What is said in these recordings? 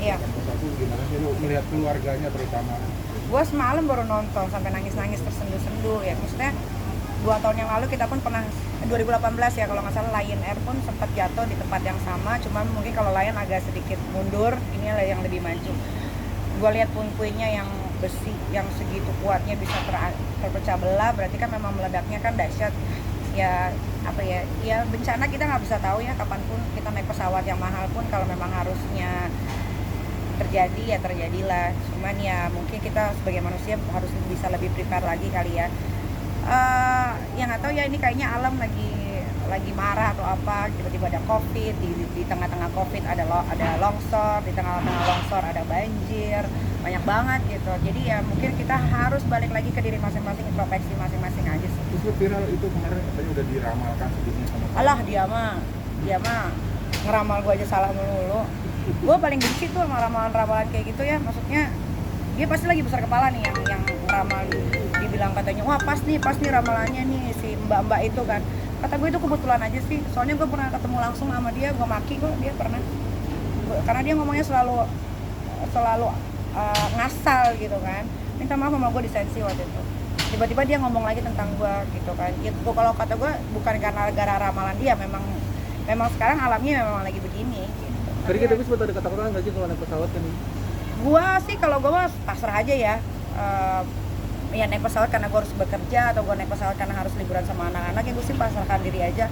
Iya. Satu gimana sih lu melihat keluarganya terutama? Gue semalam baru nonton sampai nangis-nangis tersenduh-senduh ya. Maksudnya 2 tahun yang lalu kita pun pernah 2018 ya kalau nggak salah, Lion Air pun sempat jatuh di tempat yang sama, cuman mungkin kalau Lion agak sedikit mundur, ini yang lebih maju. Gue lihat puing-puingnya yang besi yang segitu kuatnya bisa terpecah belah, berarti kan memang meledaknya kan dahsyat ya. Apa ya, ya bencana kita nggak bisa tahu ya, kapanpun kita naik pesawat yang mahal pun kalau memang harusnya terjadi ya terjadilah, cuman ya mungkin kita sebagai manusia harus bisa lebih prepare lagi kali ya. Yang nggak tahu ya, ini kayaknya alam lagi marah atau apa, tiba-tiba ada covid di tengah-tengah covid ada longsor, di tengah-tengah longsor ada banjir, banyak banget gitu. Jadi ya mungkin kita harus balik lagi ke diri masing-masing, introspeksi masing-masing aja sih. Terus viral itu kemarin katanya udah diramalkan sebelumnya sama Alah dia mah ngeramal gue aja salah mulu. Gue paling benci tuh sama ramalan-ramalan kayak gitu ya. Maksudnya dia pasti lagi besar kepala nih yang ramal, dibilang katanya wah pas nih ramalannya nih si mbak-mbak itu kan. Kata gue itu kebetulan aja sih, soalnya gue pernah ketemu langsung sama dia, gue maki kok dia pernah. Karena dia ngomongnya selalu ngasal gitu kan. Minta maaf sama gue di sensi waktu itu. Tiba-tiba dia ngomong lagi tentang gue gitu kan. Gitu, kalau kata gue bukan karena gara ramalan dia, memang sekarang alamnya memang lagi begini gitu. Tadi kita sempat ada ketakutan nggak sih kalau naik pesawat kan? Gua sih kalau gua pasrah aja ya. Ya naik pesawat karena gua harus bekerja, atau gua naik pesawat karena harus liburan sama anak-anak, ya gua sih pasrahkan diri aja.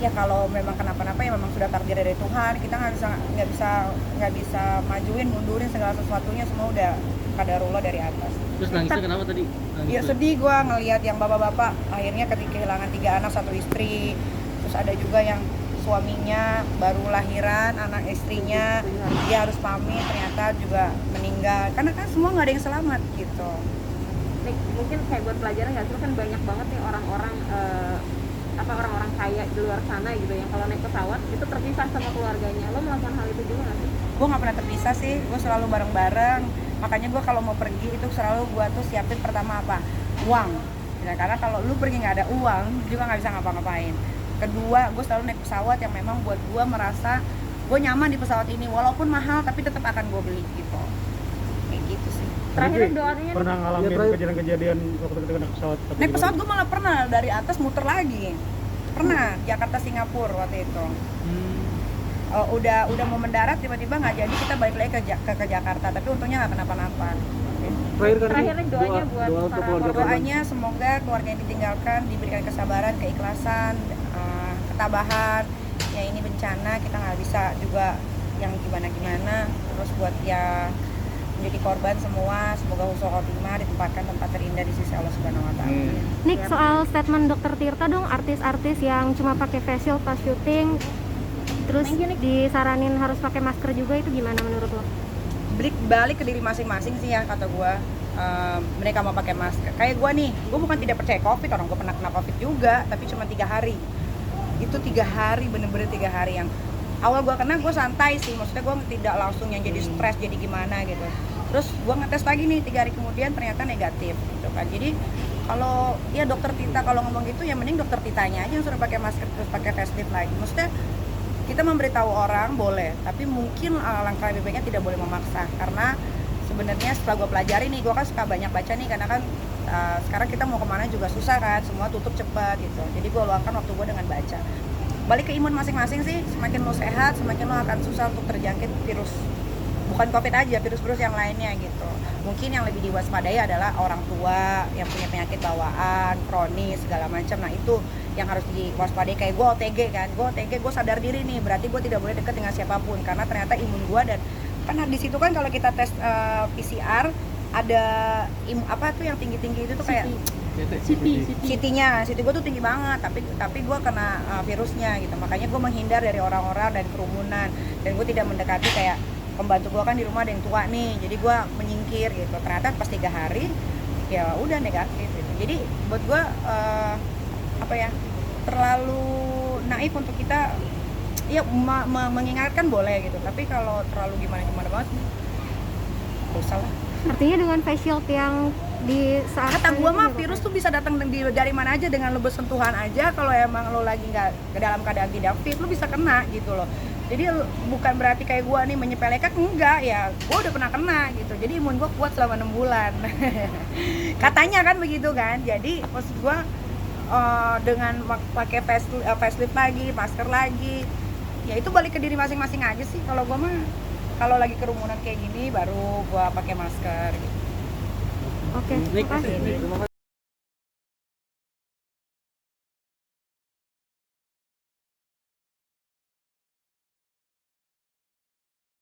Ya kalau memang kenapa-napa ya memang sudah takdir dari Tuhan. Kita nggak bisa majuin mundurin segala sesuatunya, semua udah qadarullah dari atas. Terus nangisnya kenapa tadi? Ya sedih gua ngelihat yang bapak-bapak akhirnya ketika kehilangan 3 anak 1 istri. Terus ada juga yang suaminya baru lahiran, anak istrinya dia harus pamit, ternyata juga meninggal karena kan semua nggak ada yang selamat gitu. Mungkin kayak buat pelajaran nggak sih, kan banyak banget nih orang-orang orang-orang kaya di luar sana gitu yang kalau naik pesawat itu terpisah sama keluarganya. Lo melakukan hal itu juga nggak sih? Gue nggak pernah terpisah sih, gue selalu bareng-bareng. Makanya gue kalau mau pergi itu selalu gue tuh siapin pertama apa, uang ya, karena kalau lu pergi nggak ada uang juga nggak bisa ngapa-ngapain. Kedua, gue selalu naik pesawat yang memang buat gue merasa gue nyaman di pesawat ini, walaupun mahal tapi tetap akan gue beli gitu. Kayak gitu sih. Terakhir doanya pernah ngalamin kejadian-kejadian waktu kita naik pesawat? Naik pesawat gue malah pernah dari atas muter lagi. Pernah Jakarta Singapura waktu itu. Udah mau mendarat tiba-tiba nggak jadi, kita balik lagi ke Jakarta, tapi untungnya nggak kenapa-napa. Terakhir doanya buat untuk keluarga. Doanya semoga keluarga yang ditinggalkan diberikan kesabaran, keikhlasan, ketabahan. Ya ini bencana, kita nggak bisa juga yang gimana-gimana. Terus buat ya menjadi korban semua, semoga husnul khotimah, ditempatkan tempat terindah di sisi Allah Subhanahu wa taala. Nick, soal statement Dokter Tirta dong, artis-artis yang cuma pakai face shield pas syuting terus disaranin harus pakai masker juga, itu gimana menurut lo? Balik ke diri masing-masing sih ya, kata gue. Mereka mau pakai masker. Kayak gue nih, gue bukan tidak percaya covid, orang gue pernah kena covid juga, tapi cuma 3 hari. Itu 3 hari, bener-bener 3 hari yang awal gue kena, gue santai sih, maksudnya gue tidak langsung yang jadi stres, jadi gimana gitu. Terus gue ngetes lagi nih 3 hari kemudian ternyata negatif gitu kan. Jadi kalau ya dokter Tita kalau ngomong gitu ya mending dokter Titanya aja yang suruh pakai masker terus pakai face shield lagi. Maksudnya kita memberitahu orang boleh, tapi mungkin langkah lebih baiknya tidak boleh memaksa, karena sebenarnya setelah gue pelajari nih, gue kan suka banyak baca nih, karena kan sekarang kita mau kemana juga susah kan, semua tutup cepat gitu. Jadi gue luangkan waktu gue dengan baca. Balik ke imun masing-masing sih, semakin lo sehat, semakin lo akan susah untuk terjangkit virus. Bukan covid aja, virus-virus yang lainnya gitu. Mungkin yang lebih diwaspadai adalah orang tua yang punya penyakit bawaan, kronis, segala macam. Nah itu yang harus diwaspadai. Kayak gue OTG kan, gue sadar diri nih, berarti gue tidak boleh dekat dengan siapapun, karena ternyata imun gue dan kan di situ kan kalau kita tes PCR ada apa tuh yang tinggi-tinggi itu tuh kayak CT-nya gue tuh tinggi banget, tapi gue kena virusnya gitu. Makanya gue menghindar dari orang-orang dan kerumunan, dan gue tidak mendekati. Kayak pembantu gue kan di rumah ada yang tua nih, jadi gue menyingkir gitu. Ternyata pas 3 hari ya udah negatif gitu. Jadi buat gue terlalu naif untuk kita ya mengingatkan boleh gitu, tapi kalau terlalu gimana banget gak usah lah. Artinya dengan face shield yang di saat kata gue mah virus tuh bisa datang dari mana aja, dengan lo bersentuhan aja. Kalau emang lo lagi nggak ke dalam keadaan tidak fit, lo bisa kena gitu loh. Jadi bukan berarti kayak gua nih menyepelekan, enggak ya, gua udah pernah kena gitu. Jadi imun gua kuat selama 6 bulan. Katanya kan begitu kan. Jadi maksud gua dengan pakai facelift lagi, masker lagi, ya itu balik ke diri masing-masing aja sih. Kalau gua mah kalau lagi kerumunan kayak gini baru gua pakai masker gitu. Oke, Nik, makasih. terima kasih.